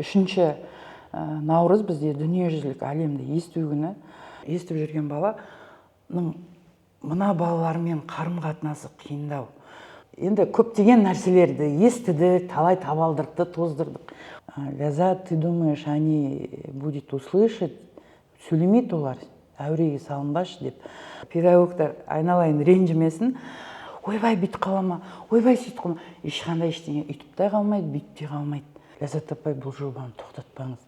3 наурыз бізде дүниежүзілік әлемді есту күні. Естіп жүрген баланың мына балалармен қарым-қатынасы қиындау. Енді көптеген нәрселерді естідік, талай табалдырықты тоздырдық. Ляззат, ты думаешь, они будет услышать? Сөйлемейді олар, әуреге салынбашы деп. Педагогтар айналайын ренжімесін. Ойбай бүйтіп қала ма, ойбай сөйтіп қала ма. Ешқандай ештеңе үйтіп те қалмайды, бүйтіп те қалмайды. Ляззат апай, бұл жобаны тоқтатпаңыз.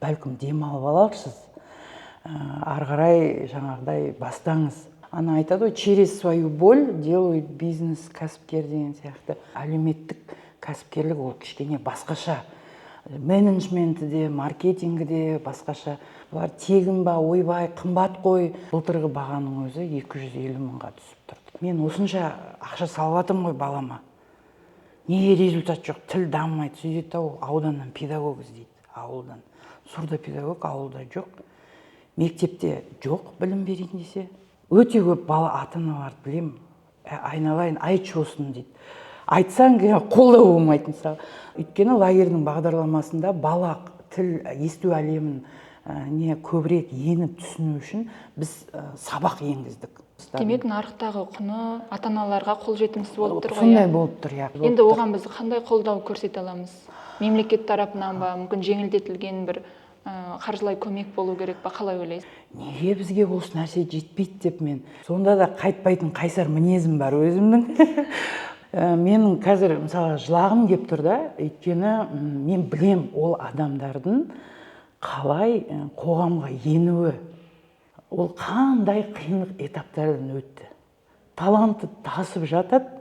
Бәлкім демалып аларсыз. Ары қарай жаңағыдай бастаңыз. Ана айтады ғой, через свою боль делают бизнес кәсіпкер деген сияқты. Әлеуметтік кәсіпкерлік ол кішкене басқаша. Менеджменті де, маркетингі де басқаша. Бұлар тегін ба, ойбай, қымбат қой. Былтырғы бағаның өзі 250 мыңға түсіп тұрды. Мен осынша ақша салыватым ғой балама. Неге результат жоқ, тіл дамымайды, сөйдеді ау, ауданнан педагог іздейді, ауылдан. Сурдопедагог ауылда жоқ. Мектепте жоқ білім берейін десе. Өте көп бала ата-аналарды білем. Айналайын, айтшы осыны дейді. Айтсаң қолдау болмайды мысалы. Өйткені лагерьдің бағдарламасында бала тіл есту әлемін көбірек еніп түсіну үшін біз сабақ енгіздік. Демек нарықтағы құны ата-аналарға қолжетімсіз болып тұр ғой. Сондай болып тұр, иә. Енді оған біз қандай қолдау көрсете аламыз? Мемлекет тарапынан ба, мүмкін жеңілдетілген бір қаржылай көмек болу керек па, қалай ойлайсыз? Неге бізге осы нәрсе жетпейді деп мен. Сонда да қайтпайтын қайсар мінезім бар өзімнің. Менің қазір мысалы жылағым кеп тұр да, өйткені мен білем ол адамдардың қалай қоғамға енуі, ол қандай қиындық этаптардан өтті. Таланты тасып жатады.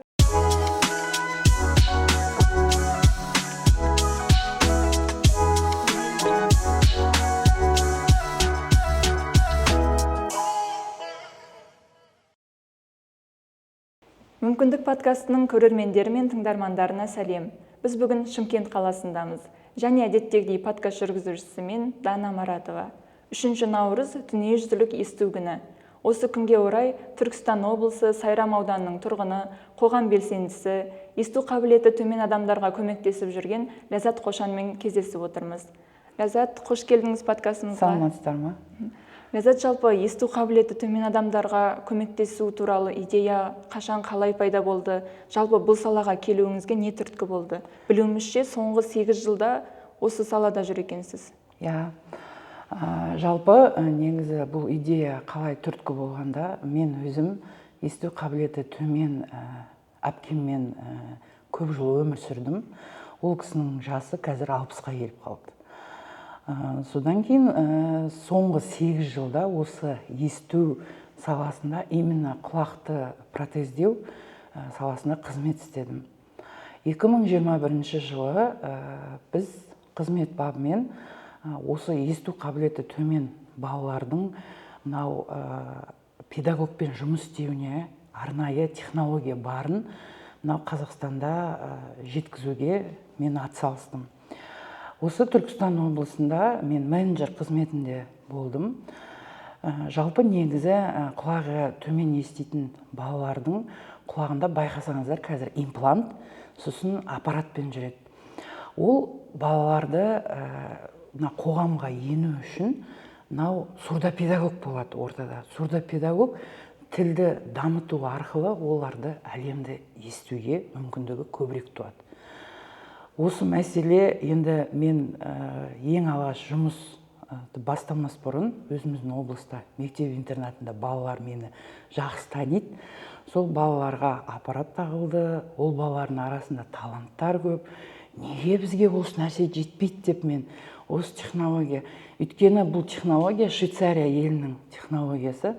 Мүмкіндік подкастының көрермендері мен тыңдармандарына сәлем. Біз бүгін Шымкент қаласындамыз. Және әдеттегідей подкаст жүргізушісі мен Дана Маратова. 3 наурыз дүниежүзілік есту күні. Осы күнге орай Түркістан облысы Сайрам ауданының тұрғыны, қоғам белсендісі, есту қабілеті төмен адамдарға көмектесіп жүрген Ляззат Қошанмен кездесіп отырмыз. Ляззат, қош келдіңіз подкастымызға. Саламатсыздар ма? Ляззат, жалпы есту қабілеті төмен адамдарға көмектесу туралы идея қашан қалай пайда болды? Жалпы бұл салаға келуіңізге не түрткі болды? Білуімізше, соңғы 8 жылда осы салада жүр екенсіз. Иә. Жалпы негізі бұл идея қалай түрткі болғанда, мен өзім есту қабілеті төмен әпкеммен көп жыл өмір сүрдім. Ол кісінің жасы қазір 60-қа келіп қалды. Содан кейін соңғы 8 жылда осы есту саласында, именно құлақты протездеу саласында қызмет істедім. 2021 жылы біз қызмет бабымен осы есту қабілеті төмен балалардың мынау педагогпен жұмыс істеуіне арнайы технология барын мынау Қазақстанда жеткізуге мен атсалыстым. Осы Түркістан облысында мен менеджер қызметінде болдым. Жалпы негізі құлағы төмен еститін балалардың құлағында байқасаңыздар қазір имплант, сосын аппаратпен жүреді. Ол балаларды қоғамға ену үшін сурдопедагог болады ортада. Сурдопедагог тілді дамыту арқылы оларды әлемді естуге мүмкіндігі көбірек туады. Осы мәселе енді мен ең алғаш жұмыс бастамас бұрын өзіміздің облыста мектеп-интернатында балалар мені жақсы таниды. Сол балаларға аппарат тағылды, ол балалардың арасында таланттар көп. Неге бізге осы нәрсе жетпейді деп мен осы технология. Өйткені бұл технология Швейцария елінің технологиясы.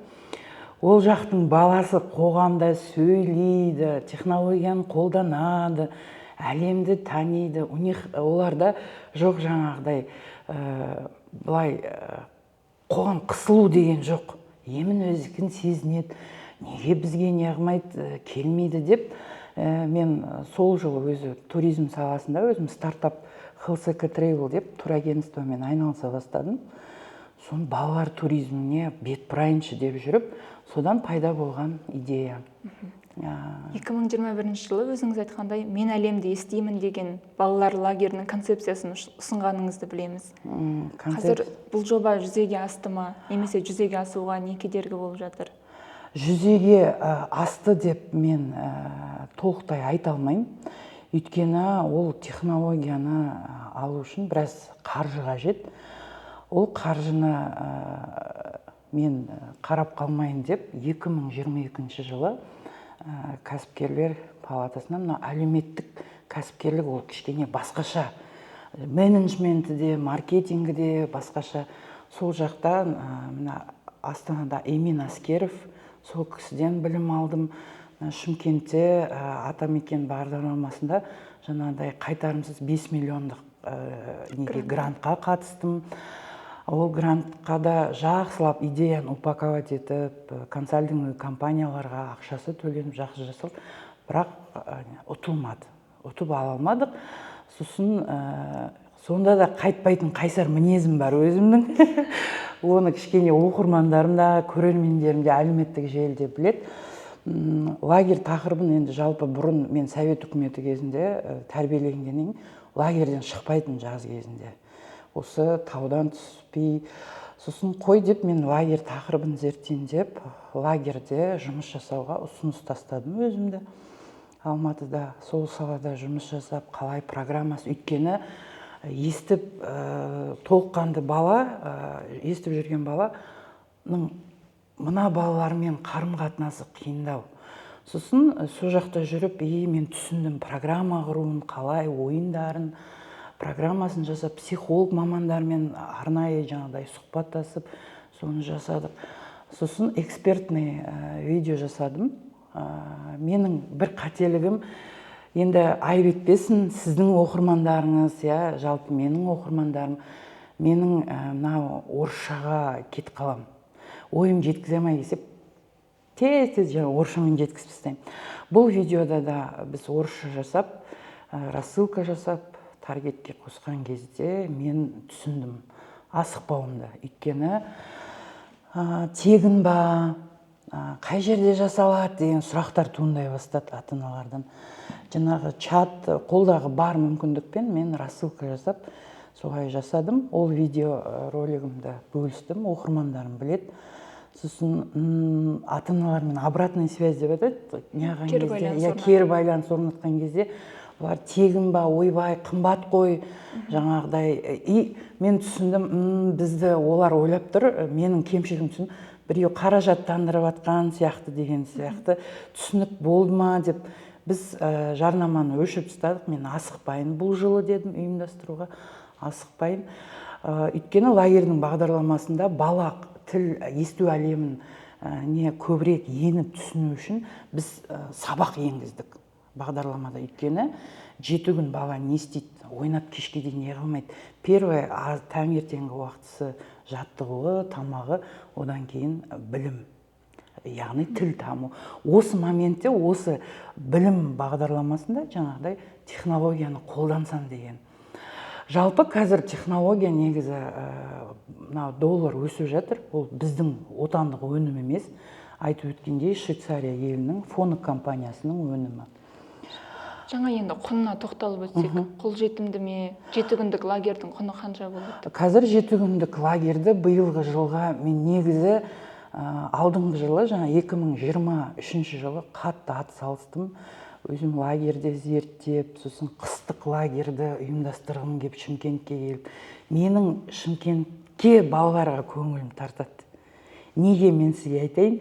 Ол жақтың баласы қоғамда сөйлейді, технологияны қолданады, әлемді таниды. Оларда жоқ жаңағыдай былай қоғам қысылу деген жоқ. Емін өзікін сезінеді. Неге бізге неғымайды, келмейді деп мен сол жылы өзі туризм саласында өзім стартап HLCK Travel деп турагентствомен айналыса бастадым. Сон балалар туризміне бет бұрайыншы деп жүріп, содан пайда болған идея. 2021 жылы өзіңіз айтқандай мен әлемді естимін деген балалар лагерінің концепциясын ұсынғаныңызды білеміз. Қазір бұл жоба жүзеге асты ма, немесе жүзеге асуға не кедергі болып жатыр? Жүзеге асты деп мен толықтай айта алмаймын. Өйткені ол технологияны алу үшін біраз қаржы қажет. Ол қаржыны мен қарап қалмайын деп 2022 жылы кәсіпкерлер палатасынан әлеуметтік кәсіпкерлік ол кішкене басқаша. Менеджменті де, маркетингі де басқаша. Сол жақта мына Астанада Эмин Аскеров, сол кісіден білім алдым. Шымкентте Атамекен бағдарламасында жаңағыдай қайтарымсыз 5 миллиондық грантқа қатыстым. Ол грантқа да жақсылап идеяны упаковать етіп, консалтинг компанияларға ақшасы төленіп жақсы жасалды, бірақ ұтылмады. Ұтып ала алмадық. Сосын сонда да қайтпайтын қайсар мінезім бар өзімнің. Оны кішкене оқырмандарым да, көрермендерім де әлеуметтік желіде біледі. Лагерь тақырыбын енді жалпы бұрын мен Совет үкіметі кезінде тәрбиеленгеннен лагерден шықпайтын жаз кезінде. Осы таудан түспей, сосын қой деп мен лагерь тақырыбын зерттейін деп, лагерде жұмыс жасауға ұсыныс тастадым өзімді. Алматыда сол салада жұмыс жасап, қалай программасы, өйткені естіп толыққанды бала, естіп жүрген баланың мына балалармен қарым-қатынасы қиындау. Сосын сол жақта жүріп, мен түсіндім программа құруын, қалай ойындарын, программасын жасап, психолог мамандармен арнайы жаңағыдай сұхбаттасып, соны жасадық. Сосын экспертный видео жасадым. Менің бір қателігім, енді айып етпесін, сіздің оқырмандарыңыз, жалпы менің оқырмандарым, менің мынау орысшаға кетіп қалам. Ойым жеткізе алмай келсеп, тез орысшамен жеткізіп тастаймын. Бұл видеода да біз орысша жасап, рассылка жасап, таргетке қосқан кезде мен түсіндім асықпауымды. Өйткені тегін ба, қай жерде жасалады деген сұрақтар туындай бастады ата-аналардан. Жаңағы чат, қолдағы бар мүмкіндікпен мен рассылка жасап, солай жасадым. Ол видео ролигімді бөлістім, оқырмандарым біледі. Сосын ата-аналармен обратная связь деп айтады. Кері байланыс орнатқан кезде олар тегін ба, ойбай, қымбат қой, жаңағыдай. И мен түсіндім, бізді олар ойлап тұр, менің кемшілігім түсіндім. Біреу қаражаттандырып атқан сияқты деген сияқты түсінік болды ма деп біз жарнаманы өшіріп тастадық. Мен асықпайын бұл жылы дедім ұйымдастыруға, асықпайын. Өйткені лагердің бағдарламасында бала тіл есту әлемін көбірек еніп түсіну үшін біз сабақ енгіздік бағдарламада. Өйткені 7 күн бала не істейді, ойнап кешке дейін не қылмайды. Первый таңертеңгі уақытысы жаттығуы, тамағы, одан кейін білім, яғни тіл таму. Осы моментте, осы білім бағдарламасында жаңағыдай технологияны қолдансам деген. Жалпы қазір технология негізі доллар өсіп жатыр. Ол біздің отандық өнім емес. Айтып өткендей, Швейцария елінің Фонық компаниясының өнімі. Жаңа енді құнына тоқталып өтсек, қолжетімді ме? 7 күндік лагердің құны қанша болады? Қазір 7 күндік лагерді биылғы жылға мен негізі алдыңғы жылы, жаңа 2023 жылы қатты атсалыстым. Өзім лагерде зерттеп, сосын қыстық лагерді ұйымдастырғым келіп Шымкентке келіп, менің Шымкентке балаларға көңілім тартады. Неге мен сізге айтайын?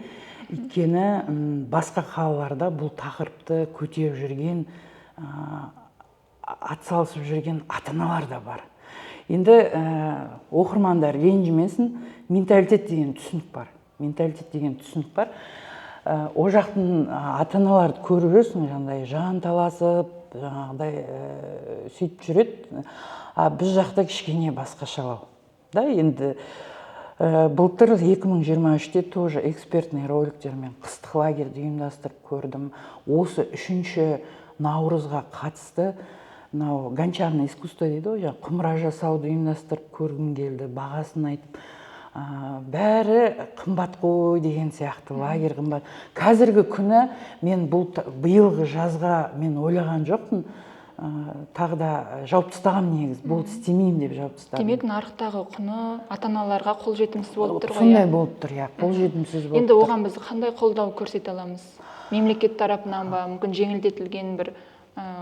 Өйткені басқа қалаларда бұл тақырыпты көтеріп жүрген, атсалысып жүрген ата-аналар да бар. Енді оқырмандар ренжімесін, менталитет деген түсінік бар. О жақтың ата-аналарды көріп жүрсің, жаңағыдай жан таласып, жаңағыдай сөйтіп жүреді. Біз жақта кішкене басқашалау. Енді былтыр 2023-те тоже экспертный роликтермен қыстық лагерді ұйымдастырып көрдім. Осы 3 наурызға қатысты гончарное искусство дейді ғой, құмыра жасауды ұйымдастырып көргім келді, бағасын айтып. бәрі қымбат қой деген сияқты, лагерь қымбат. Қазіргі күні мен биылғы жазға мен ойлаған жоқпын, тағы да жауып тастағам негіз, болды істемеймін деп жауып тастағам. Демек нарықтағы құны ата-аналарға қолжетімсіз болып тұр ғой. Сондай болып тұр, қолжетімсіз болып тұр. Енді оған біз қандай қолдау көрсете аламыз? Мемлекет тарапынан ба, мүмкін жеңілдетілген бір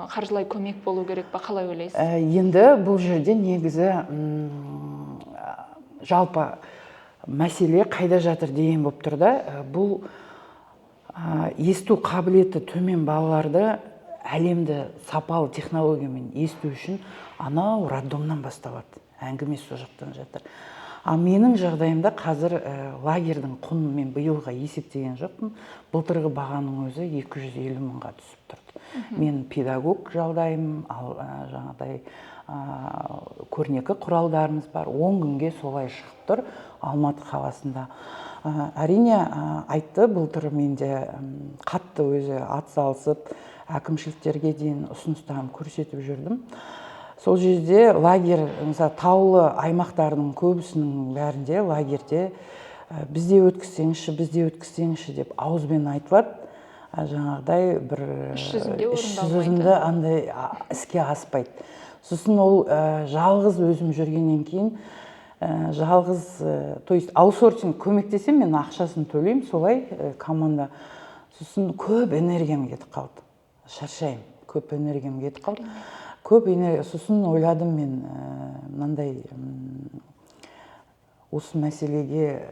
қаржылай көмек болу керек па, қалай ойлайсыз? Енді бұл жерде негізі жалпы мәселе қайда жатыр деген болып тұр да. Бұл есту қабілеті төмен балаларды әлемді сапалы технологиямен есту үшін анау роддомнан басталады. Әңгіме сол жақтан жатыр. А менің жағдайымда қазір лагердің құнын мен биылға есептеген жоқпын. Былтырғы бағаның өзі 250 мыңға түсіп тұрды. Мен педагог жалдаймын, ал жаңағыдай көрнекі құралдарымыз бар. 10 күнге солай шығып тұр Алматы қаласында. Әрине айтты, былтыр менде қатты өзі атсалысып, әкімшіліктерге дейін ұсыныстарын көрсетіп жүрдім. Сол жерде лагерь, мысалы, таулы аймақтардың көбісінің бәрінде лагерьде бізде өткізсеңізші деп ауызбен айтылады. Жаңағыдай бір іс жүзінде андай іске аспайды. Сосын ол жалғыз өзім жүргеннен кейін, жалғыз, то есть аутсорсинг көмектесем, мен ақшасын төлеймін, солай команда. Сосын көп энергиям кетіп қалды. Шаршаймын, көп энергиям кетіп қалды. Сосын ойладым мен, мынандай осы мәселеге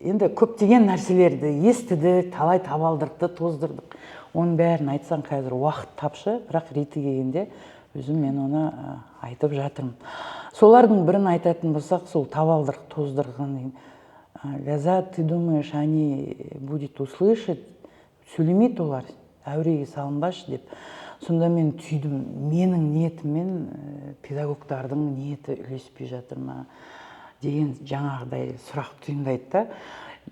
енді көптеген нәрселерді естідік, талай табалдырықты тоздырдық. Оның бәрін айтсам қазір уақыт тапшы, бірақ реті келгенде өзім мен оны айтып жатырмын. Солардың бірін айтатын болсақ, сол табалдырық тоздырған. Ляза, ты думаешь, они будет услышать? Сөйлемейді олар, әуреге салынбашы деп. Сонда мен түйдім, менің ниетіммен педагогтардың ниеті үйлеспей жатыр ма деген жаңағыдай сұрақ туындайды да.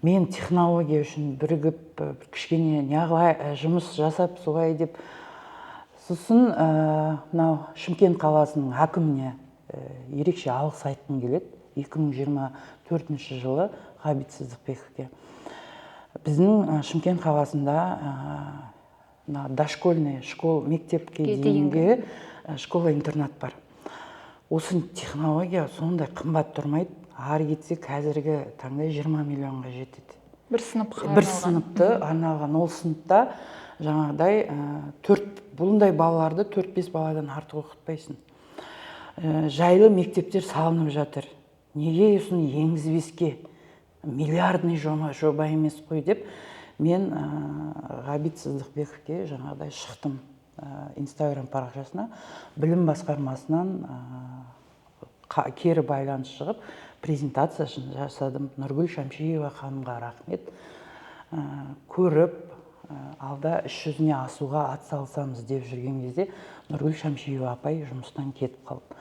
Мен технология үшін бірігіп, кішкене неғылай жұмыс жасап солай деп. Сосын Шымкент қаласының әкіміне ерекше алғыс айтқым келеді. 2024 жылы Ғабит Сыздықбековке. Біздің Шымкент қаласында дошкольный мектепке дейінгі школа-интернат бар. Осы технология сондай қымбат тұрмайды. Ары кетсе қазіргі таңда 20 миллионға жетеді. Бір сыныпқа бір сыныпты арналған. Ол сыныпта жаңағыдай бұлындай балаларды 4-5 баладан артық оқытпайсың. Жайлы мектептер салынып жатыр. Неге осыны енгізбеске? Миллиардный жоба емес қой деп мен Ғабит Сыздықбековке жаңағыдай шықтым. Инстаграм парақшасына білім басқармасынан кері байланыс шығып, презентациясын жасадым. Нұргүл Шамшиева ханымға рахмет. Көріп, алда іс жүзіне асуға атсалысамыз деп жүрген кезде Нұргүл Шамшиева апай жұмыстан кетіп қалды.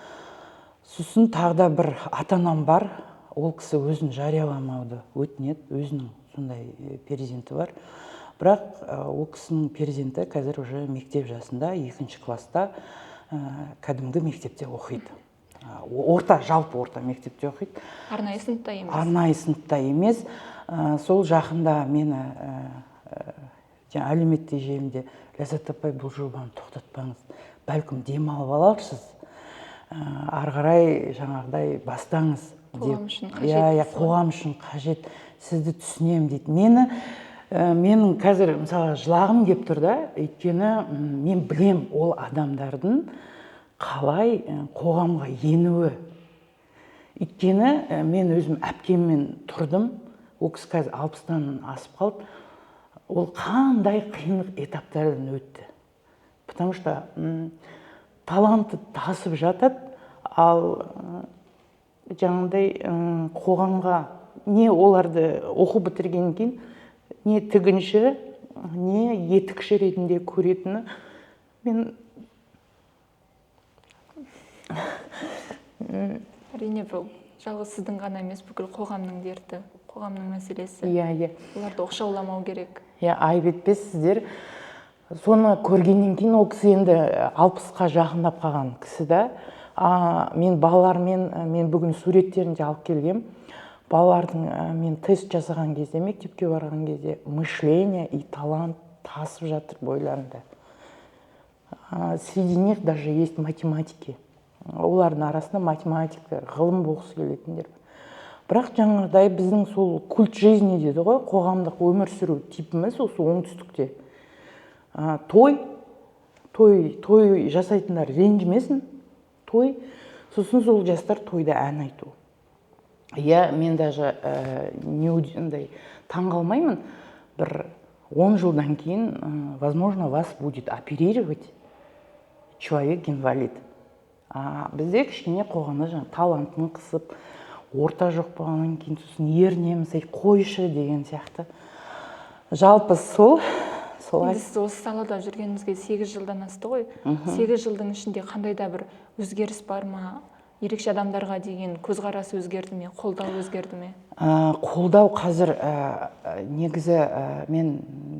Сосын тағы да бір ата-анам бар. Ол кісі өзін жарияламауды өтінеді, өзінің сондай перзенті бар. Бірақ ол кісінің перзенті қазір уже мектеп жасында, 2-ші класста кәдімгі мектепте оқиды. Жалпы орта мектепте оқиды. Арнайы сыныпта емес. Арнайы сыныпта емес. Сол жақында мені әлеуметтік желіде Ләззат апай, бұл жобаны тоқтатпаңыз, бәлкім демалып аларсыз, ары қарай жаңағыдай бастаңыз деп. Қоғам үшін қажет, сізді түсінемін дейді. Менің қазір мысалы жылағым кеп тұр да, өйткені мен білем ол адамдардың қалай қоғамға енуі. Өйткені мен өзім әпкеммен тұрдым, ол кісі қазір 60-тан асып қалды. Ол қандай қиындық этаптардан өтті. Потому что таланты тасып жатады, ал жаңағыдай қоғамға не оларды оқу бітіргеннен кейін не тігінші, не етікші ретінде көретіні мен әрине бұл жалғыз сіздің ғана емес, бүкіл қоғамның дерті, қоғамның мәселесі. Оларды оқшауламау керек. Айып етпессіздер. Соны көргеннен кейін ол кісі енді 60-қа жақындап қалған кісі да. Мен балалармен, мен бүгін суреттерін де алып келгем. балалардың мен тест жасаған кезде, мектепке барған кезде мышление и талант тасып жатыр бойларында. Среди них даже есть математики. Олардың арасында математиктер, ғылым болғысы келетіндер. Бірақ жаңағыдай біздің сол культ жизни дейді ғой, қоғамдық өмір сүру типіміз осы оңтүстікте. Той жасайтындар ренжімесін, той, сосын сол жастар тойда ән айту. Мен даже таңғалмаймын, бір 10 жылдан кейін, возможно, вас будет оперировать человек-инвалид. Бізде кішкене қоғамда талантын қысып, орта жоқ болғаннан кейін сосын ерінеміз, қойшы деген сияқты. Жалпы солай. Сіз осы салада жүргеніңізге 8 жылдан асты ғой. 8 жылдың ішінде қандай да бір өзгеріс бар ма? Ерекше адамдарға деген көзқарас өзгерді ме? Қолдау өзгерді ме? Қолдау қазір негізі мен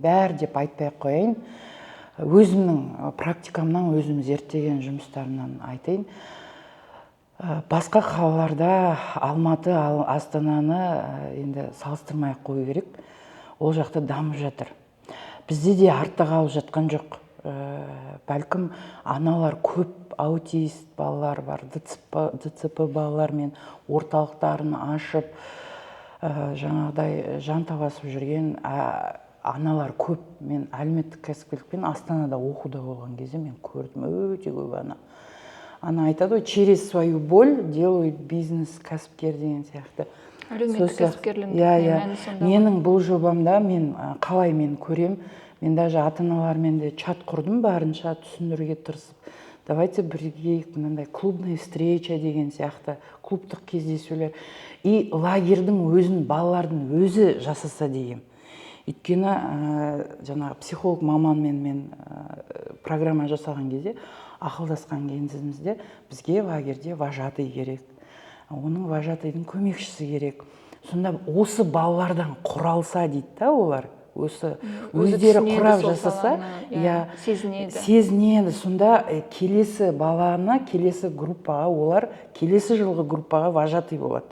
бәрі деп айтпай-ақ қояйын. Өзімнің практикамнан, өзім зерттеген жұмыстарымнан айтайын. Басқа қалаларда Алматы, Астананы енді салыстырмай қою керек. Ол жақта дамып жатыр. Бізде де артта қалып жатқан жоқ. Бәлкім аналар көп аутист балалар бар, ДЦП балалармен орталықтарын ашып, жаңағыдай жан таласып жүрген аналар көп. Мен әлеуметтік кәсіпкерлікпен Астанада оқуда болған кезде мен көрдім, өте көп ана. Ана айтады ғой, через свою боль делают бизнес, кәсіпкер деген сияқты. Әлеуметтік кәсіпкерліктің мәні сонда. Менің бұл жобамда қалай мен көрем, мен даже ата-аналармен де чат құрдым, барынша түсіндіруге тырысып. Давайте бірге мынандай клубная встреча деген сияқты, клубтық кездесулер. И лагердің өзін балалардың өзі жасаса дейім. Өйткені жаңағы психолог маманмен мен программа жасаған кезде, ақылдасқан кезімізде бізге лагерде вожатый керек. Оның вожатыйдың көмекшісі керек. Сонда осы балалардан құралса дейді да олар. Өздері құрап жасаса, сезінеді. Сонда келесі баланы, келесі группаға, олар келесі жылғы группаға вожатый болады.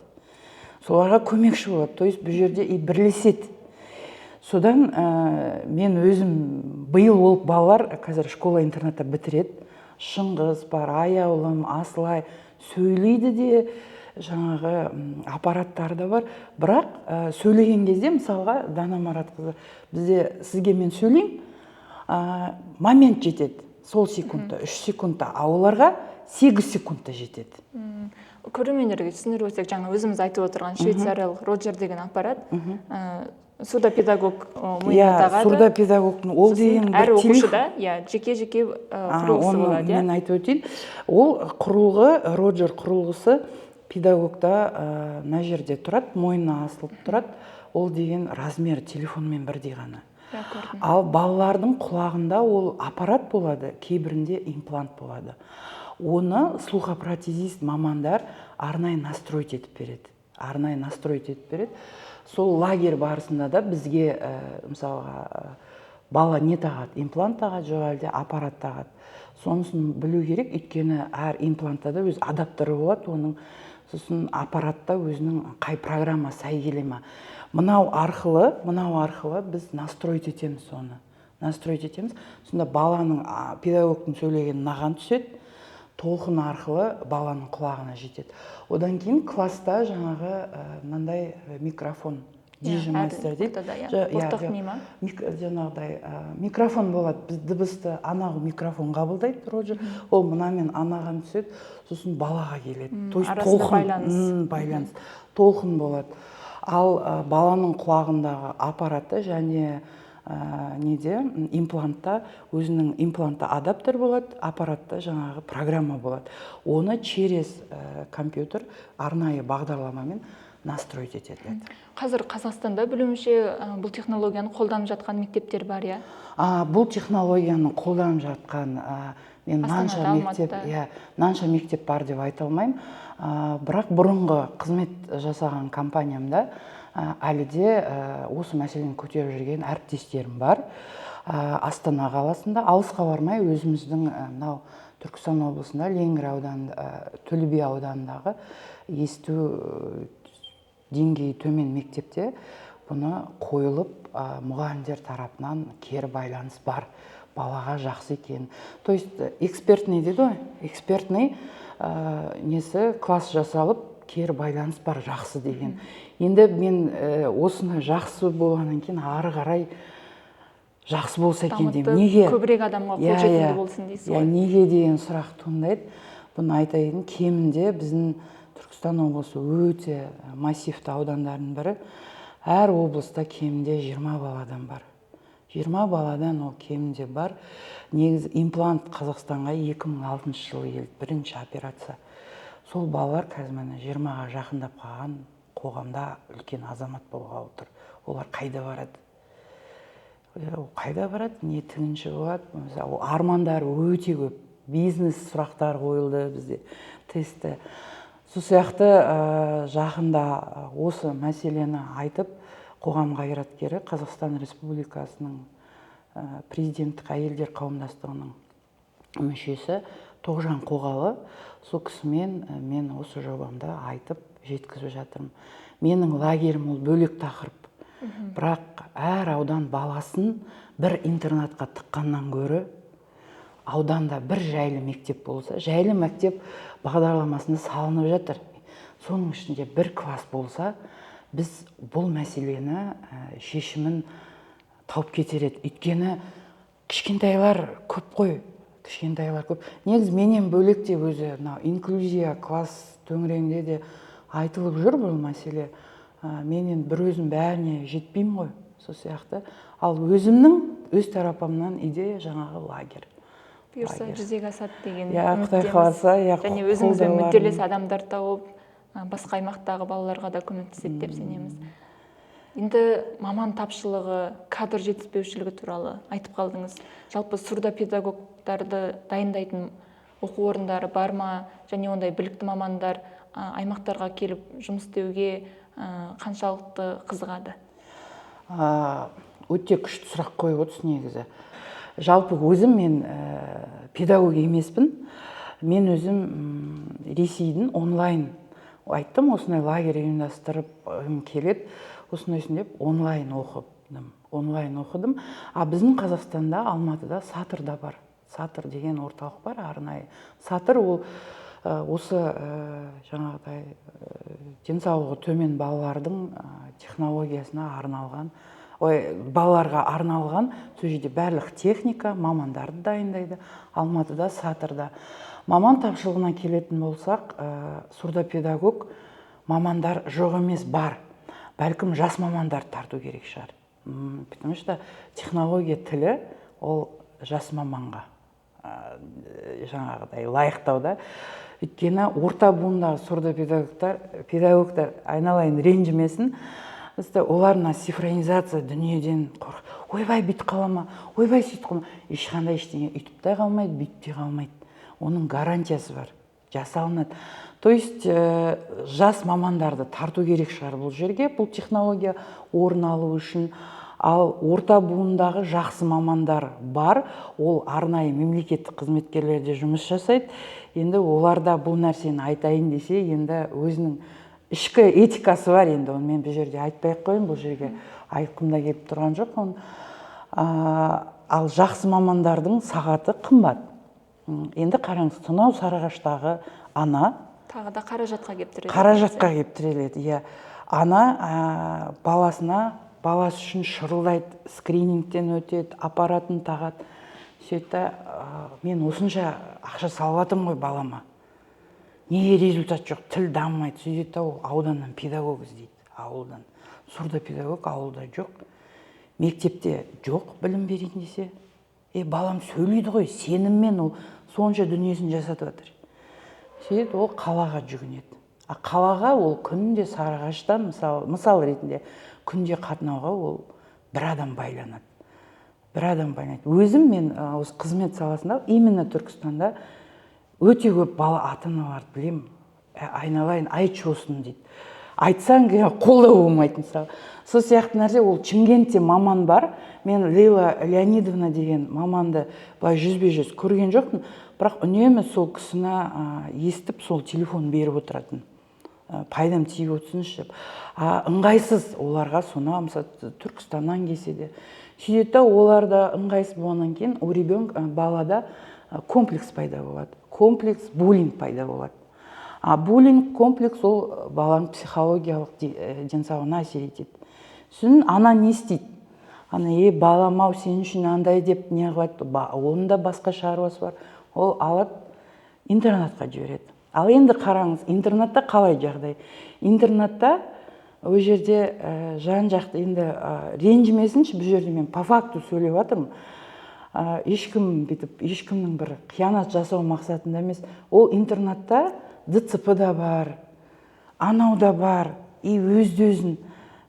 Соларға көмекші болады. То есть бұл жерде бірлеседі. Содан мен өзім биыл ол балалар қазір школа-интернатта бітіреді. Шыңғыс бар, аяулым, асылай сөйлейді де, жаңағы аппараттары да бар. Бірақ сөйлеген кезде, мысалға, Дана Маратқызы, бізде сізге мен сөйлейм, момент жетеді. Сол секундта, 3 секундта, а оларға 8 секундта жетеді. Көрермендерге түсіндіріп өтсек, жаңа өзіміз айтып отырған швейцариялық Роджер деген аппарат, сурдопедагог миына тағады. Сурдопедагогтың ол деген әр оқушыда жеке-жеке құрылғысы болады. Мен айтып өтейін. Ол құрылғы, Роджер құрылғысы педагогта мына жерде тұрады, мойнына асылып тұрады. Ол деген размер телефонмен бірдей ғана. Ал балалардың құлағында ол аппарат болады, кейбірінде имплант болады. Оны слухопротезист мамандар арнайы настройт етіп береді. Сол лагерь барысында да бізге, мысалға, бала не тағады, имплант тағады, жоқ әлде аппарат тағады. Сонысын білу керек, өйткені әр имплантта да өз адаптеры болады, оның сосын аппаратта өзінің қай программа сай келе ма. Мынау арқылы біз настройт етеміз соны. Сонда баланың, педагогтың сөйлеген наған түседі, толқын арқылы баланың құлағына жетеді. Одан кейін класста жаңағы мынандай микрофон, дижимастер дейді. Жаңағыдай микрофон болады. Біз дыбысты анағы микрофон қабылдайды, Роджер. Ол мұнамен анаған түседі, сосын балаға келеді. То есть толқын болады. Ал баланың құлағындағы аппаратта және имплантта, өзінің имплантта адаптер болады, аппаратта жаңағы программа болады. Оны через компьютер арнайы бағдарламамен настройт етеді. Қазір Қазақстанда білуімше бұл технологияны қолданып жатқан мектептер бар, иә? Бұл технологияны қолданып жатқан мен нанша мектеп бар деп айта алмаймын. Бірақ бұрынғы қызмет жасаған компаниямда әлі де осы мәселені көтеріп жүрген әріптестерім бар. Астана қаласында, алысқа бармай, өзіміздің Түркістан облысында, Ленгір ауданында, Төле би ауданындағы есту деңгейі төмен мектепте бұны қойылып, мұғалімдер тарапынан кері байланыс бар, балаға жақсы екен. То есть экспертный дейді ғой, экспертный несі класс жасалып, кері байланыс бар, жақсы деген. Енді мен осыны жақсы болғаннан кейін ары қарай жақсы болса екен деймін. Неге? Көбірек адамға қолжетімді болсын дейсіз ғой. Неге деген сұрақ туындайды. Бұны айтайын, кемінде біздің Түркістан облысы өте массивті аудандардың бірі. Әр облыста кемінде 20 баладан бар. 20 баладан ол кемінде бар. Негізі имплант Қазақстанға 2006 жылы келді, бірінші операция. Сол балалар қазір міне 20-ға жақындап қалған, қоғамда үлкен азамат болғалы тұр. Олар қайда барады? Қайда барады? Не тігінші болады? Армандары өте көп. Бизнес сұрақтар қойылды бізде тестті. Сол сияқты жақында осы мәселені айтып, қоғам қайраткері Қазақстан Республикасының президенттік әйелдер қауымдастығының мүшесі Тоғжан Қоғалы, сол кісімен мен осы жобамды айтып жеткізіп жатырмын. Менің лагерім ол бөлек тақырып. Бірақ әр аудан баласын бір интернатқа тыққаннан гөрі ауданда бір жайлы мектеп болса, жайлы мектеп бағдарламасында салынып жатыр. Соның ішінде бір класс болса, біз бұл мәселені шешімін тауып кетер еді. Өйткені кішкентайлар көп қой, кішкентайлар көп. Негізі менен бөлек те өзі инклюзия класс төңірегінде де айтылып жүр бұл мәселе. Менен бір өзім бәріне жетпеймін ғой, сол сияқты. Ал өзімнің өз тарапымнан идея жаңағы лагерь. Бұйырса жүзеге асады деген Құдай қаласа, және өзіңізбен мүдделес адамдар тауып, басқа аймақтағы балаларға да көмектеседі деп сенеміз. Енді маман тапшылығы, кадр жетіспеушілігі туралы айтып қалдыңыз. Жалпы сурдопедагогтарды дайындайтын оқу орындары бар ма, және ондай білікті мамандар аймақтарға келіп жұмыс істеуге қаншалықты қызығады? Өте күшті сұрақ қойып отырсыз негізі. Жалпы өзім мен педагог емеспін. Мен өзім Ресейдің онлайн айттым, осындай лагерь ұйымдастырып келеді. Осындай деп онлайн оқыдым. Біздің Қазақстанда, Алматыда Сатырда бар. Сатыр деген орталық бар, арнайы. Сатыр ол осы жаңағыдай денсаулығы төмен балалардың технологиясына арналған, балаларға арналған, сол жерде барлық техника, мамандарды дайындайды. Алматыда, Сатырда. Маман тапшылығына келетін болсақ, сурдопедагог мамандар жоқ емес, бар. Бәлкім жас мамандар тарту керек шығар. Потому что технология тілі ол жас маманға жаңағыдай лайықтауда. Өйткені орта буындағы сурдопедагогтар айналайын ренжімесін, оларына синхронизация дүниеден қорқ. Ойбай бүйтіп қалама, ойбай сөйтіп қалама. Ешқандай ештеңе үйтіп те қалмайды, бүйтіп те қалмайды. Оның гарантиясы бар, жасалынады. То есть жас мамандарды тарту керек шығар бұл жерге, бұл технология орын алу үшін. Ал орта буындағы жақсы мамандар бар, ол арнайы мемлекеттік қызметкерлерде жұмыс жасайды. Енді оларда бұл нәрсені айтайын десе, енді өзінің ішкі этикасы бар, енді оны мен бұл жерде айтпай-ақ қойын, бұл жерге айқымда келіп тұрған жоқ. Ал жақсы мамандардың сағаты қымбат. Енді қараңыз, сонау Сарыағаштағы ана тағы да қаражатқа кеп тіреледі. Ана баласы үшін шырылдайды, скринингтен өтеді, аппаратын тағады. Сөйтті, мен осынша ақша салыватым ғой балама. Неге результат жоқ, тіл дамымайды. Сөйтті, ауданнан педагог іздейді, ауылдан. Сурдопедагог ауылда жоқ. Мектепте жоқ білім берейін десе. Балам сөйлейді ғой, сеніммен ол сонша дүниесін жасатып жатыр. Сөйтті, ол қалаға жүгінеді. Қалаға ол күнде Сарыағаштан, мысал ретінде, күнде қатынауға ол бір адам байланады. Өзім мен осы қызмет саласында, именно Түркістанда өте көп бала ата-аналарды білем. Айналайын, айтшы осыны дейді. Айтсаң қолдау болмайтын. Сол сияқты нәрсе, ол Шымкентте маман бар. Мен Лейла Леонидовна деген маманды былай жүзбе-жүз көрген жоқпын. Бірақ үнемі сол кісіні естіп, сол телефон беріп отыратын. пайдам тиіп отырсыншы деп. Ыңғайсыз оларға сонау мысалы Түркістаннан келсе де сөйтеді да, оларда ыңғайсыз болғаннан кейін у ребенка балада комплекс пайда болады, комплекс буллинг пайда болады. Буллинг комплекс ол баланың психологиялық денсаулығына әсер етеді. Сосын ана не істейді? Балам ау сен үшін андай деп не қылады, оның да басқа шаруасы бар. Ол алады интернатқа жібереді. Ал енді қараңыз, интернатта қалай жағдай? Интернатта ол жерде жан жақты енді ренжімесінші, бұл жерде мен по факту сөйлеп жатырмын. Ешкім бүйтіп, ешкімнің бір қиянат жасау мақсатында емес. Ол интернатта ДЦП да бар, анау да бар, и өзін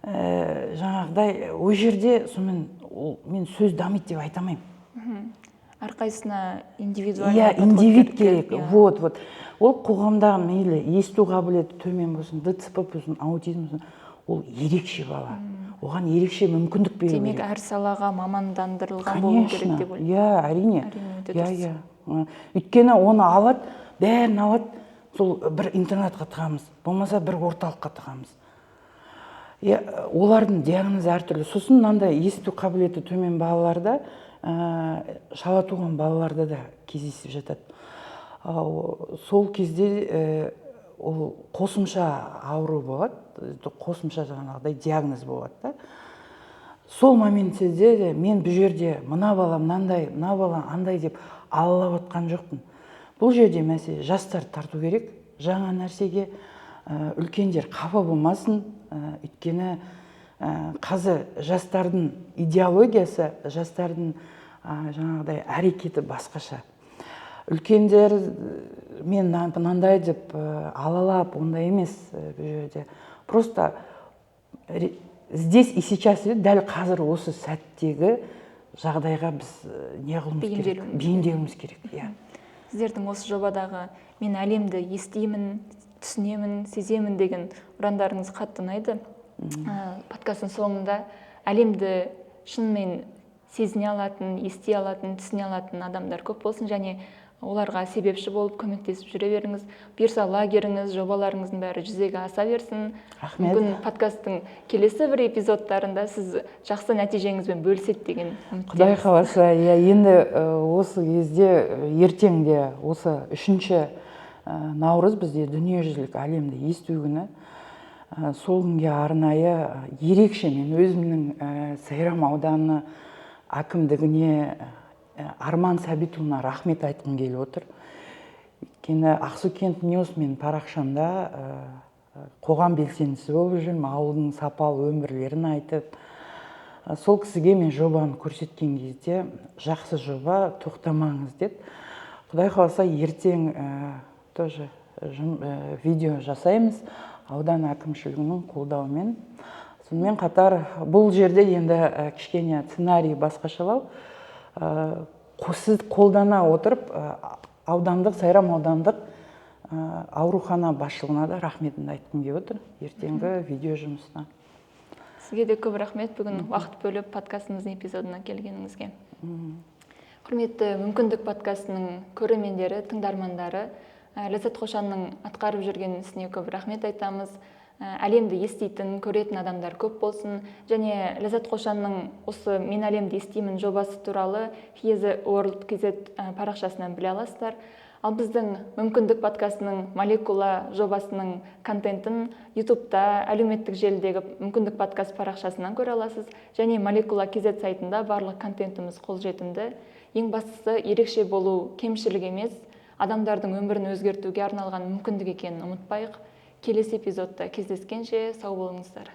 жаңағыдай ол жерде мен сөз дамиды деп айтамаймын. Әрқайсысына индивидуальный индивид керек. Вот. Ол қоғамдағы мейлі есту қабілеті төмен болсын, ДЦП болсын, аутизм болсын, ол ерекше бала. Оған ерекше мүмкіндік беру керек. Демек, әр салаға мамандандырылған болу керек деп ойлаймын. Әрине. Өйткені оны алады, бәрін алады, сол бір интернатқа тығамыз, болмаса бір орталыққа тығамыз. Олардың диагнозы әртүрлі. Сосын мынандай есту қабілеті төмен балаларда, шала туған балаларда да кездесіп жатады. Сол кезде ол қосымша ауру болады, қосымша жаңағыдай диагноз болады. Сол моментте мен бұл жерде мына бала мынандай, мына бала андай деп алалап отқан жоқпын. Бұл жерде мәселе жастар тарту керек, жаңа нәрсеге үлкендер қапа болмасын. Өйткені қазір жастардың идеологиясы, жастардың жаңағыдай әрекеті басқаша. Үлкендер мен мынандай деп алалап, ондай емес бұл жерде. Просто здесь и сейчас, дәл қазір осы сәттегі жағдайға біз не қылуымыз керек? Бейімделуіміз керек. Сіздердің осы жобадағы мен әлемді естимін, түсінемін, сеземін деген ұрандарыңыз қатты ұнайды. Подкасттың соңында әлемді шынымен сезіне алатын, ести алатын, түсіне алатын адамдар көп болсын, және оларға себепші болып көмектесіп жүре беріңіз. Бұйырса лагеріңіз, жобаларыңыздың бәрі жүзеге аса берсін. Рахмет. Мүмкін подкасттың келесі бір эпизодтарында сіз жақсы нәтижеңізбен бөліседі деген үміттеміз. Құдай қаласа, енді осы кезде ертеңде осы 3 наурыз бізде дүниежүзілік әлемді есту күні. Сол күнге арнайы ерекше мен өзімнің Сайрам ауданы әкімдігіне, Арман Сәбитұлына рахмет айтқым келіп отыр. Өйткені Ақсукент Ньюс мен парақшамда қоғам белсендісі болып жүрмін, ауылдың сапалы өмірлерін айтып. Сол кісіге мен жобаны көрсеткен кезде жақсы жоба, тоқтамаңыз деді. Құдай қаласа ертең тоже видео жасаймыз аудан әкімшілігінің қолдауымен. Сонымен қатар бұл жерде енді кішкене сценарий басқашалау. Сіз қолдана отырып аудандық, Сайрам аудандық аурухана басшылығына да рахметімді айтқым келіп отыр ертеңгі видео жұмысына. Сізге де көп рахмет бүгін уақыт бөліп подкастымыздың эпизодына келгеніңізге. Құрметті мүмкіндік подкастының көрермендері, тыңдармандары, Ләззат Қошанның атқарып жүрген ісіне көп рахмет айтамыз. Әлемді еститін, көретін адамдар көп болсын. Және Ләззат Қошанның осы «Мен әлемді естимін» жобасы туралы HearTheWorld.kz парақшасынан біле аласыздар. Ал біздің мүмкіндік подкастының молекула жобасының контентін YouTube-та, әлеуметтік желідегі мүмкіндік подкаст парақшасынан көре аласыз. Және молекула KZ сайтында барлық контентіміз қолжетімді. Ең бастысы ерекше болу кемшілік емес, адамдардың өмірін өзгертуге арналған мүмкіндік екенін ұмытпайық. Келесі эпизодта кездескенше сау болыңыздар.